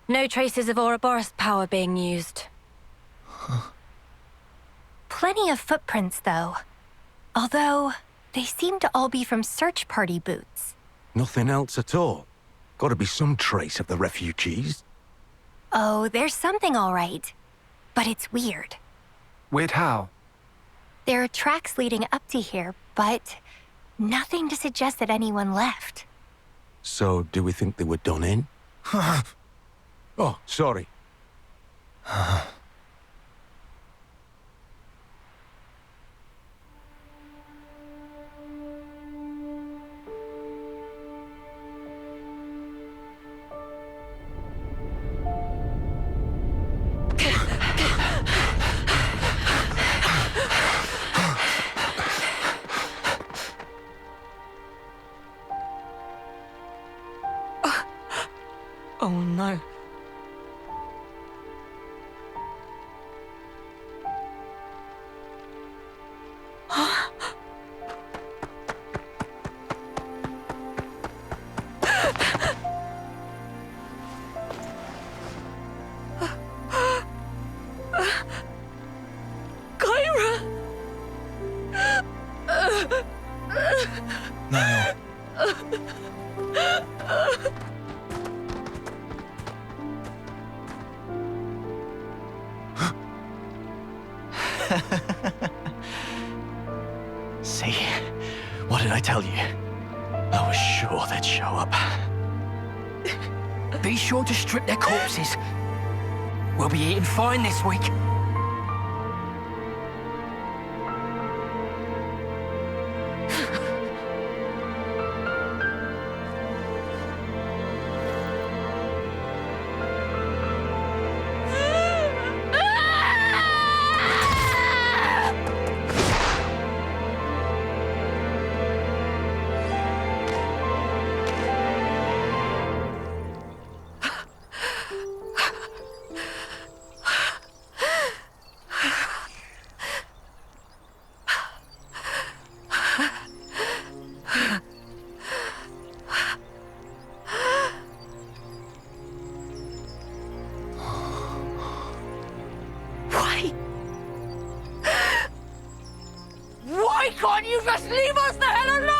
No traces of Ouroboros power being used. Plenty of footprints, though. Although, they seem to all be from search party boots. Nothing else at all? Gotta be some trace of the refugees. Oh, there's something all right. But it's weird. Weird how? There are tracks leading up to here, but nothing to suggest that anyone left. So, do we think they were done in? Oh, sorry. Oh no. Kyra! No. See? What did I tell you? I was sure they'd show up. Be sure to strip their corpses. We'll be eating fine this week. Why can't you just leave us the hell alone?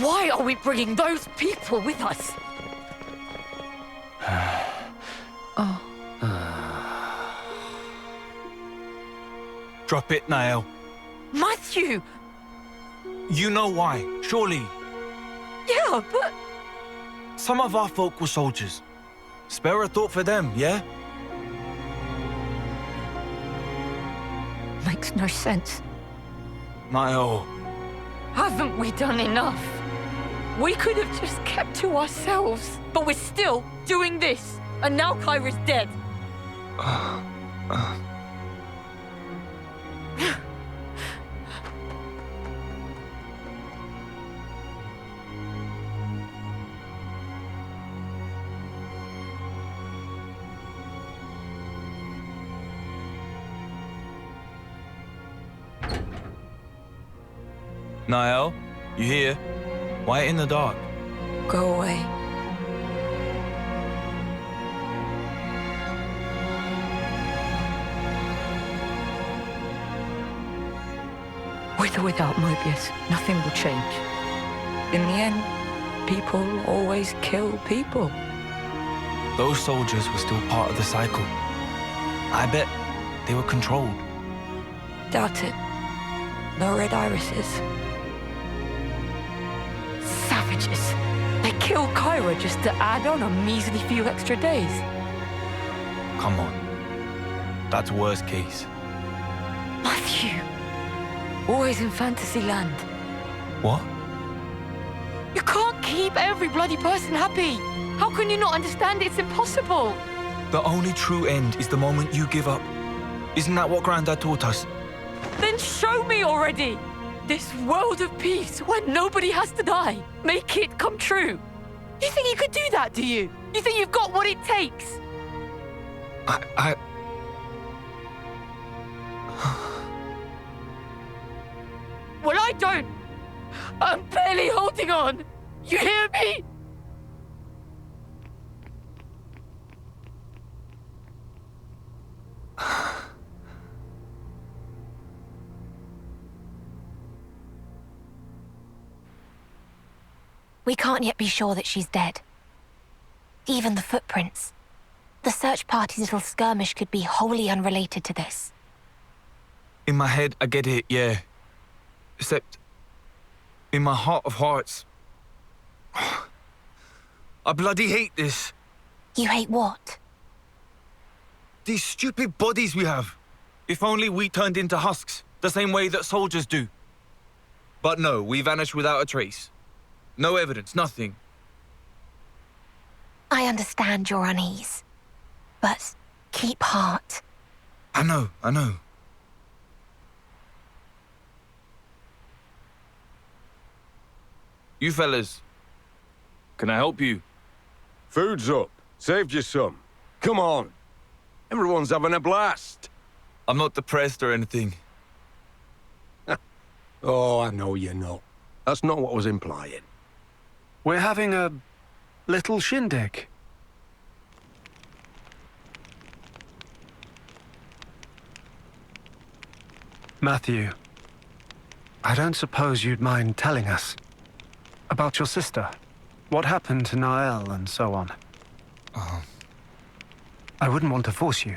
Why are we bringing those people with us? Drop it, Niall. Matthew! You know why, surely. Yeah, but... Some of our folk were soldiers. Spare a thought for them, yeah? Makes no sense. Niall. Haven't we done enough? We could have just kept to ourselves, but we're still doing this. And now Kyra's dead. Niall, you here? Why in the dark? Go away. With or without Mobius, nothing will change. In the end, people always kill people. Those soldiers were still part of the cycle. I bet they were controlled. Doubt it. No red irises. Savages. They killed Kyra just to add on a measly few extra days. Come on. That's worst case. Matthew. Always in fantasy land. What? You can't keep every bloody person happy. How can you not understand it's impossible? The only true end is the moment you give up. Isn't that what Grandad taught us? Then show me already. this world of peace where nobody has to die. Make it come true. You think you could do that, do you? You think you've got what it takes? I... Well, I don't. I'm barely holding on. You hear me? We can't yet be sure that she's dead. Even the footprints. The search party's little skirmish could be wholly unrelated to this. In my head, I get it, yeah. Except, in my heart of hearts, I bloody hate this. You hate what? These stupid bodies we have. If only we turned into husks, the same way that soldiers do. But no, we vanished without a trace. No evidence, nothing. I understand your unease. But keep heart. I know. You fellas, can I help you? Food's up. Saved you some. Come on. Everyone's having a blast. I'm not depressed or anything. Oh, I know you're not. That's not what I was implying. We're having a little shindig. Matthew, I don't suppose you'd mind telling us about your sister. What happened to Nael and so on. I wouldn't want to force you.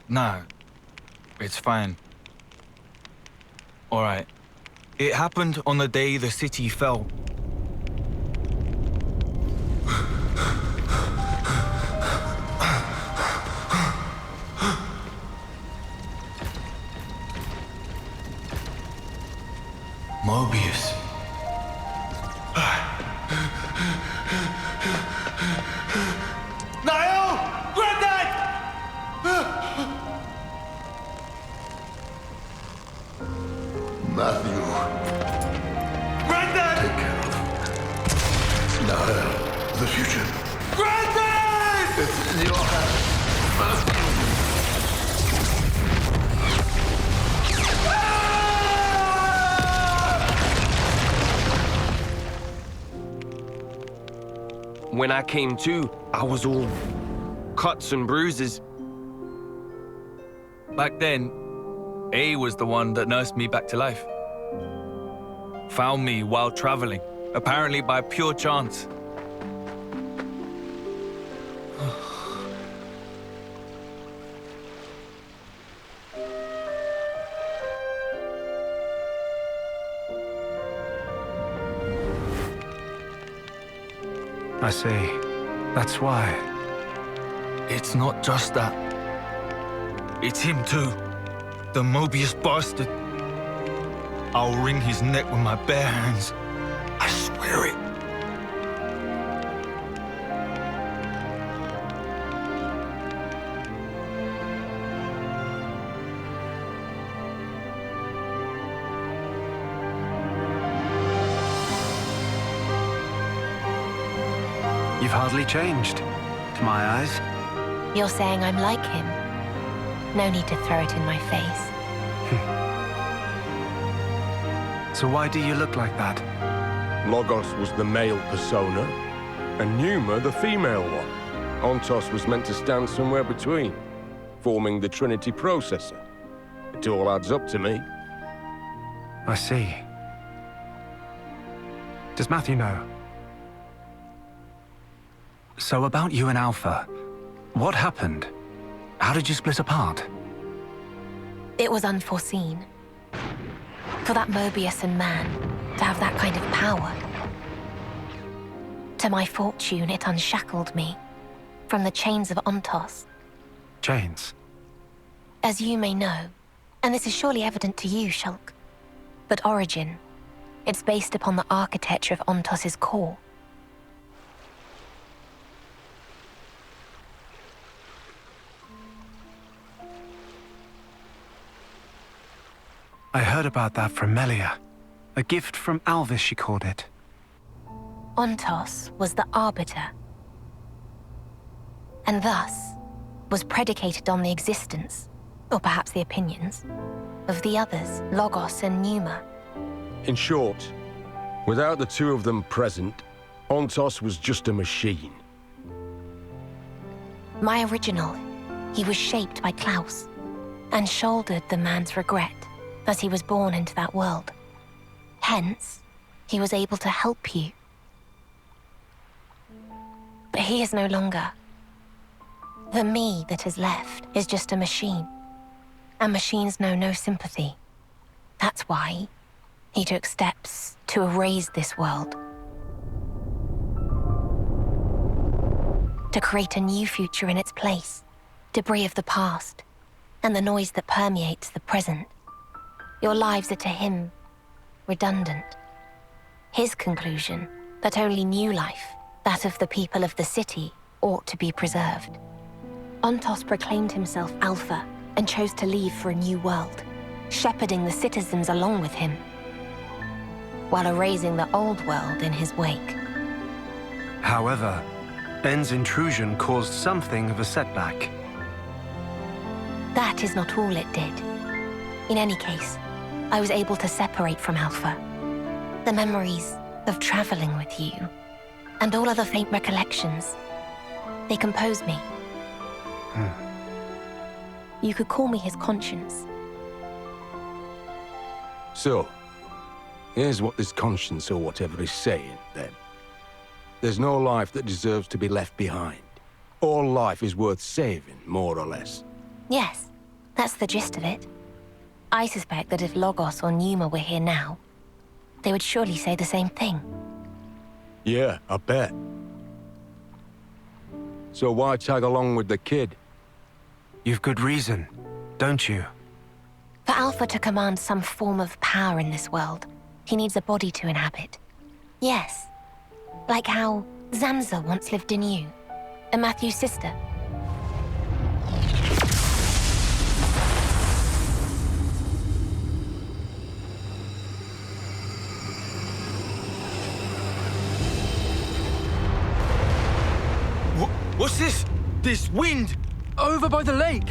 Nah, it's fine. All right. It happened on the day the city fell. Mobius. Niall! Granddad! Matthew. Granddad! Take care of Nael, the future. Granddad! It's in your hands, Matthew. When I came to, I was all cuts and bruises. Back then, A was the one that nursed me back to life. Found me while traveling, apparently by pure chance. I see. That's why. It's not just that. It's him too. The Mobius bastard. I'll wring his neck with my bare hands. I swear it. You've hardly changed, to my eyes. You're saying I'm like him. No need to throw it in my face. So why do you look like that? Logos was the male persona, and Pneuma the female one. Ontos was meant to stand somewhere between, forming the Trinity processor. It all adds up to me. I see. Does Matthew know? So about you and Alpha, what happened? How did you split apart? It was unforeseen. For that Mobius and man to have that kind of power. To my fortune, it unshackled me from the chains of Ontos. Chains? As you may know, and this is surely evident to you, Shulk, but Origin, it's based upon the architecture of Ontos's core. I heard about that from Melia. A gift from Alvis, she called it. Ontos was the arbiter, and thus was predicated on the existence, or perhaps the opinions, of the others, Logos and Pneuma. In short, without the two of them present, Ontos was just a machine. My original, he was shaped by Klaus, and shouldered the man's regret as he was born into that world. Hence, he was able to help you. But he is no longer. The me that is left is just a machine. And machines know no sympathy. That's why he took steps to erase this world. To create a new future in its place. Debris of the past, and the noise that permeates the present. Your lives are to him redundant. His conclusion that only new life, that of the people of the city, ought to be preserved. Ontos proclaimed himself Alpha and chose to leave for a new world, shepherding the citizens along with him, while erasing the old world in his wake. However, N's intrusion caused something of a setback. That is not all it did. In any case, I was able to separate from Alpha. The memories of traveling with you, and all other faint recollections, they compose me. You could call me his conscience. So, here's what this conscience or whatever is saying, then. There's no life that deserves to be left behind. All life is worth saving, more or less. Yes, that's the gist of it. I suspect that if Logos or Pneuma were here now, they would surely say the same thing. Yeah, I bet. So why tag along with the kid? You've good reason, don't you? For Alpha to command some form of power in this world, he needs a body to inhabit. Yes, like how Zamza once lived in you, and Matthew's sister. What's this? This wind? Over by the lake.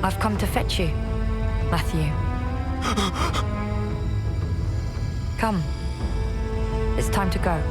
I've come to fetch you, Matthew. Come. It's time to go.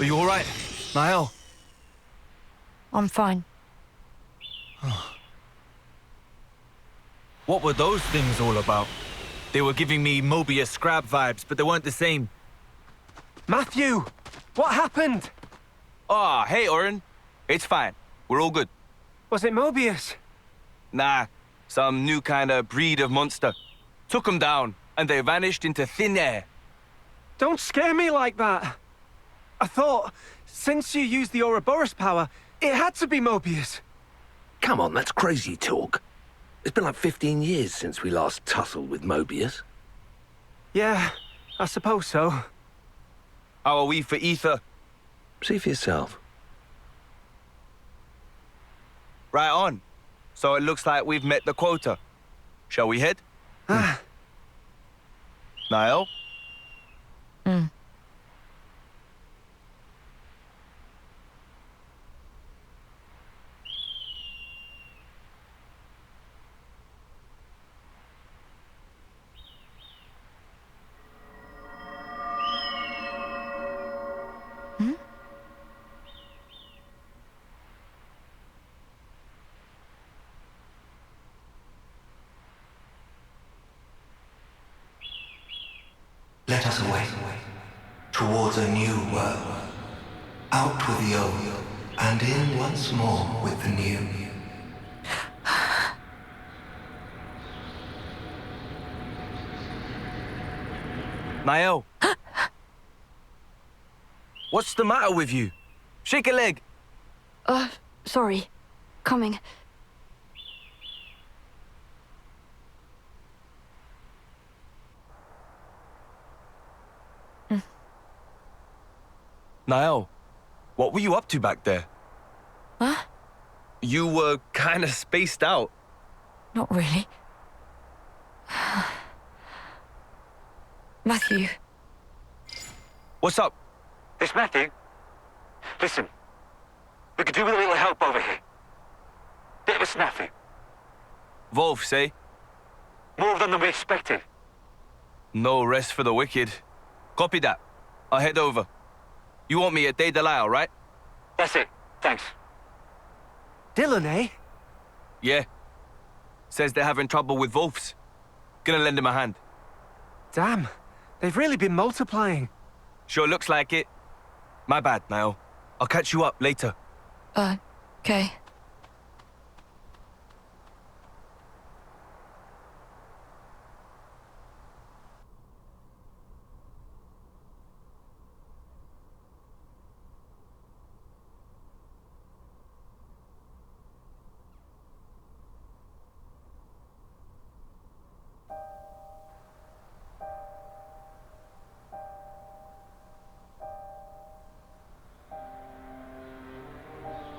Are you all right, Niall? I'm fine. What were those things all about? They were giving me Mobius Scrab vibes, but they weren't the same. Matthew! What happened? Ah, hey, Oren. It's fine. We're all good. Was it Mobius? Nah, some new kind of breed of monster. Took them down, and they vanished into thin air. Don't scare me like that. I thought, since you used the Ouroboros power, it had to be Mobius. Come on, that's crazy talk. It's been like 15 years since we last tussled with Mobius. Yeah, I suppose so. How are we for ether? See for yourself. Right on. So it looks like we've met the quota. Shall we head? Niall? Let us away, towards a new world, out with the old, and in once more with the new. Niall. What's the matter with you? Shake a leg. Sorry. Coming. Niall, what were you up to back there? Huh? You were kind of spaced out. Not really. Matthew. What's up? It's Matthew. Listen, we could do with a little help over here. Bit of a snafu. Wolf, say? More than we expected. No rest for the wicked. Copy that. I'll head over. You want me at Day Delisle, right? That's it. Thanks. Dylan, eh? Yeah. Says they're having trouble with Wolves. Gonna lend him a hand. Damn, they've really been multiplying. Sure looks like it. My bad, Niall. I'll catch you up later. Okay.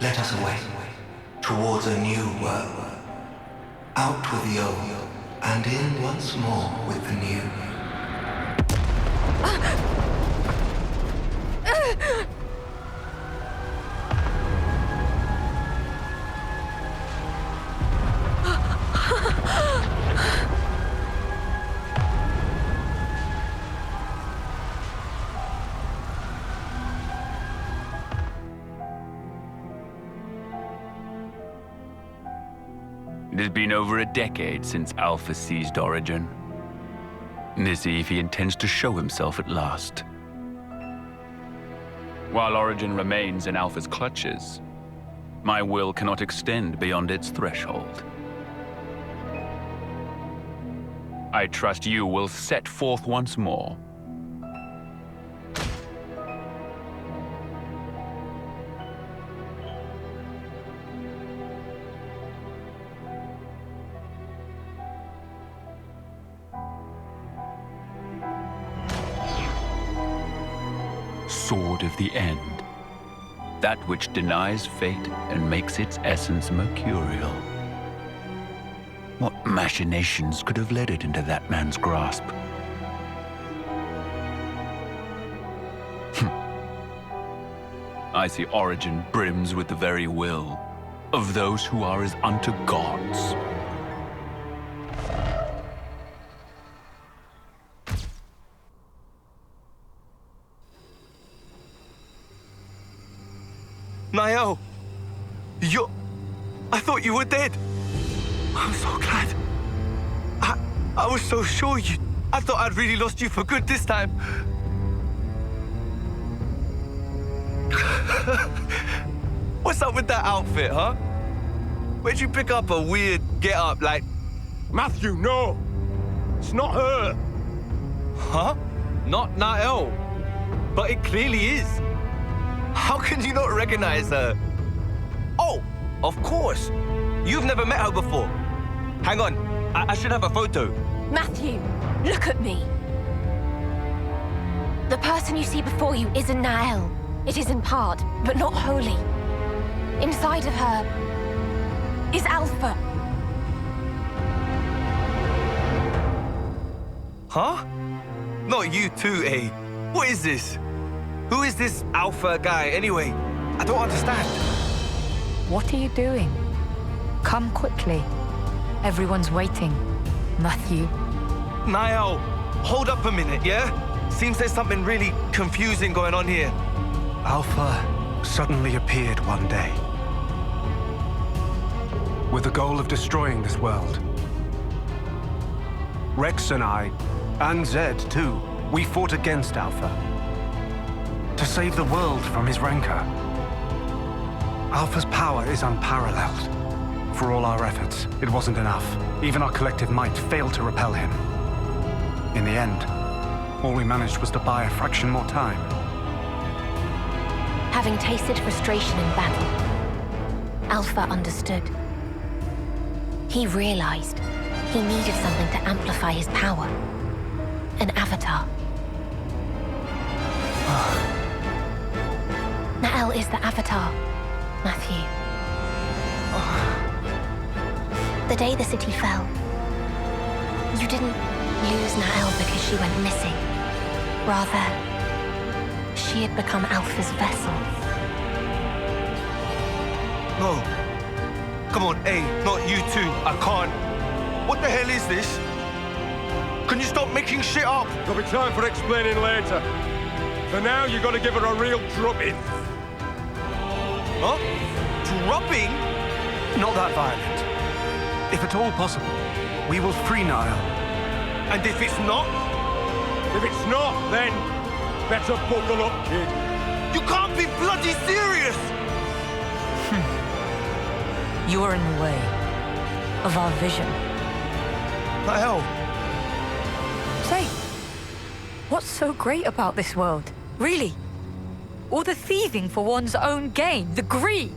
Let us away, towards a new world, out with the old, and in once more with the new. It has been over a decade since Alpha seized Origin. To see if he intends to show himself at last. While Origin remains in Alpha's clutches, my will cannot extend beyond its threshold. I trust you will set forth once more. Sword of the End. That which denies fate and makes its essence mercurial. What machinations could have led it into that man's grasp? I see Origin brims with the very will of those who are as unto gods. Niall! I thought you were dead. I'm so glad. I was so sure I thought I'd really lost you for good this time. What's up with that outfit, huh? Where'd you pick up a weird get-up like... Matthew, no! It's not her! Huh? Not Niall. But it clearly is. How can you not recognize her? Oh, of course. You've never met her before. Hang on, I should have a photo. Matthew, look at me. The person you see before you isn't Nael. It is in part, but not wholly. Inside of her is Alpha. Huh? Not you too, eh? What is this? Who is this Alpha guy, anyway? I don't understand. What are you doing? Come quickly. Everyone's waiting. Matthew. Niall, hold up a minute, yeah? Seems there's something really confusing going on here. Alpha suddenly appeared one day, with the goal of destroying this world. Rex and I, and Zed too, We fought against Alpha. To save the world from his rancor. Alpha's power is unparalleled. For all our efforts, it wasn't enough. Even our collective might failed to repel him. In the end, all we managed was to buy a fraction more time. Having tasted frustration in battle, Alpha understood. He realized he needed something to amplify his power. An avatar. Nael is the avatar, Matthew. The day the city fell, you didn't lose Nael because she went missing. Rather, she had become Alpha's vessel. No. Come on, hey, not you two. I can't. What the hell is this? Can you stop making shit up? There'll be time for explaining later. For now, you gotta give her a real drubbing. Huh? Drubbing? Not that violent. If at all possible, we will free Nael. And if it's not? If it's not, then better buckle up, kid. You can't be bloody serious! You're in the way of our vision. The hell? Say, what's so great about this world? Really? All the thieving for one's own gain, the greed.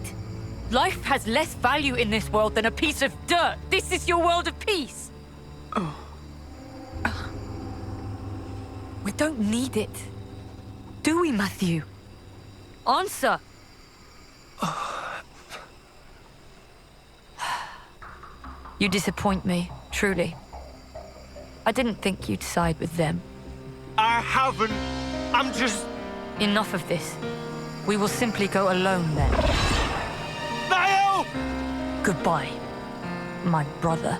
Life has less value in this world than a piece of dirt. This is your world of peace. We don't need it. Do we, Matthew? Answer. You disappoint me, truly. I didn't think you'd side with them. I haven't. I'm just... Enough of this. We will simply go alone then. Nael! Goodbye, my brother.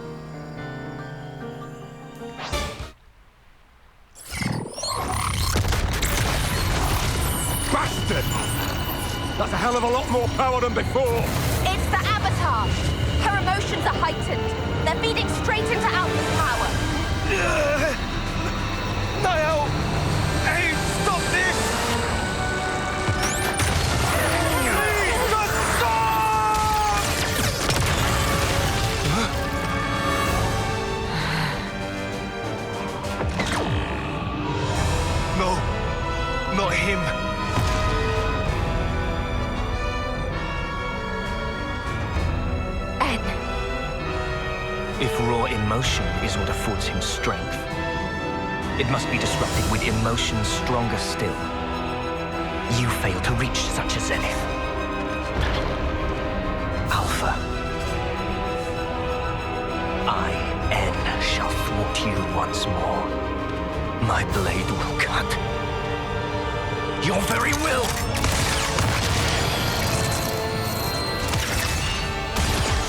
Bastard! That's a hell of a lot more power than before. It's the Avatar! Her emotions are heightened. They're feeding straight into Alpha's power. Nael! Hey, stop this! Please, just stop! No, not him. If raw emotion is what affords him strength, it must be disrupted with emotions stronger still. You fail to reach such a zenith. Alpha. I, N, shall thwart you once more. My blade will cut your very will!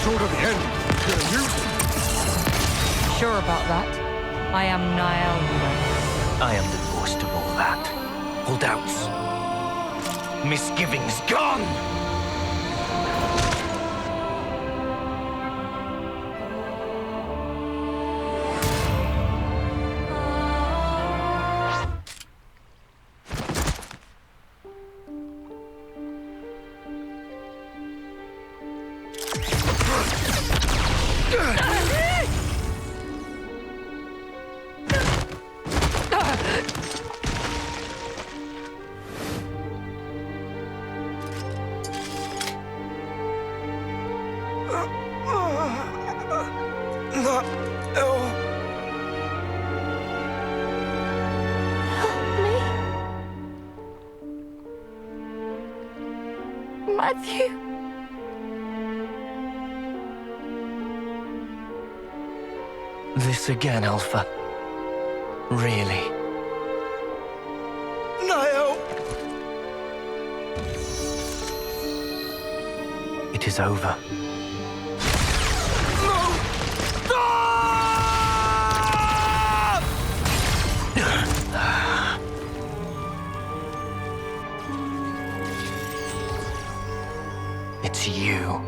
Sword of the end. You? Sure about that? I am Nael. I am divorced of all that. All doubts. Misgivings gone! Matthew. This again, Alpha. Really? Nael! It is over. No! Stop! It's you.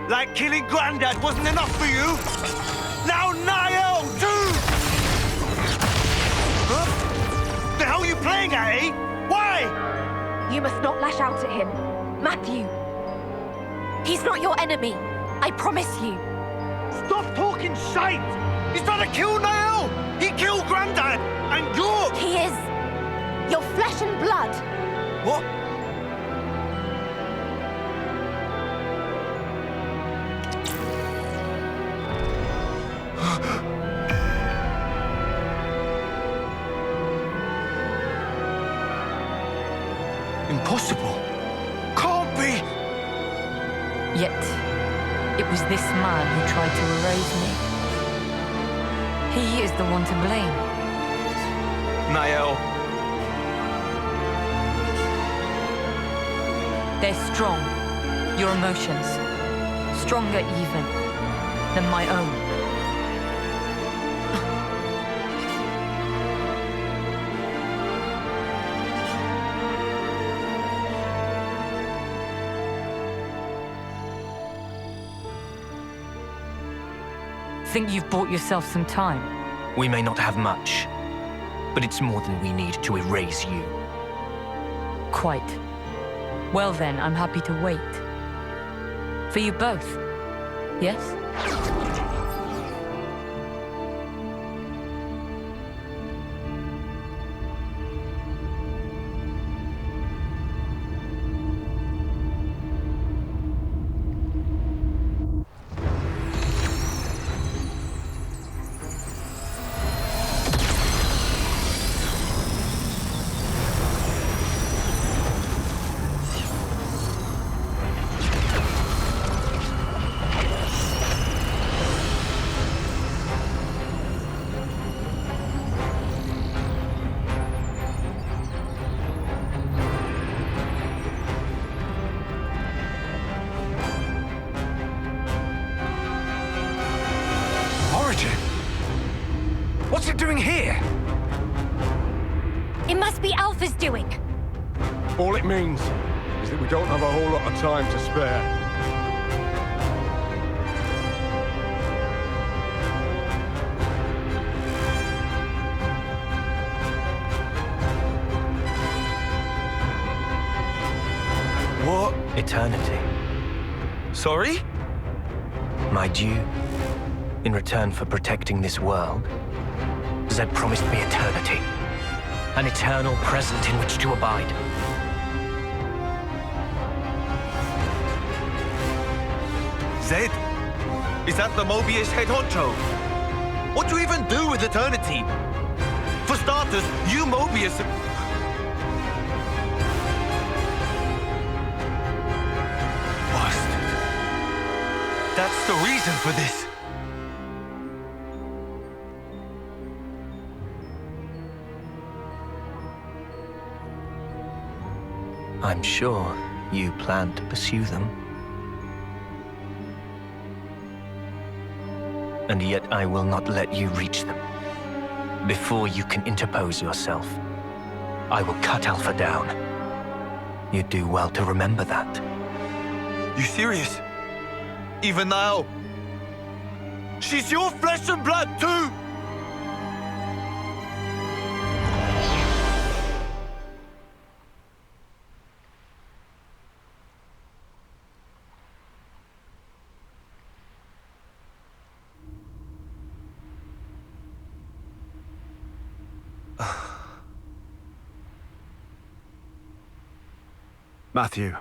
Like killing Granddad wasn't enough for you? Now Nael, too! you playing at, eh? Why? You must not lash out at him. Matthew. He's not your enemy. I promise you. Stop talking shite! He's trying to kill Niall! He killed Grandad! And you're... He is your flesh and blood. What? Impossible. Can't be! Yet, it was this man who tried to erase me. He is the one to blame. Niall. They're strong, your emotions. Stronger even than my own. Think you've bought yourself some time? We may not have much, but it's more than we need to erase you. Quite. Well then, I'm happy to wait. For you both, yes? What's it doing here? It must be Alpha's doing. All it means is that we don't have a whole lot of time to spare. What? Eternity. Sorry? My due, in return for protecting this world, Zed promised me eternity. An eternal present in which to abide. Zed? Is that the Mobius head honcho? What do you even do with eternity? For starters, you Mobius... Bastard. That's the reason for this. I'm sure you plan to pursue them. And yet I will not let you reach them. Before you can interpose yourself, I will cut Alpha down. You do well to remember that. You serious? Even now? She's your flesh and blood too! Matthew.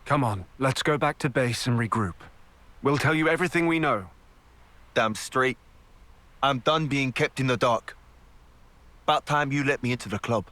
Come on, let's go back to base and regroup. We'll tell you everything we know. Damn straight. I'm done being kept in the dark. About time you let me into the club.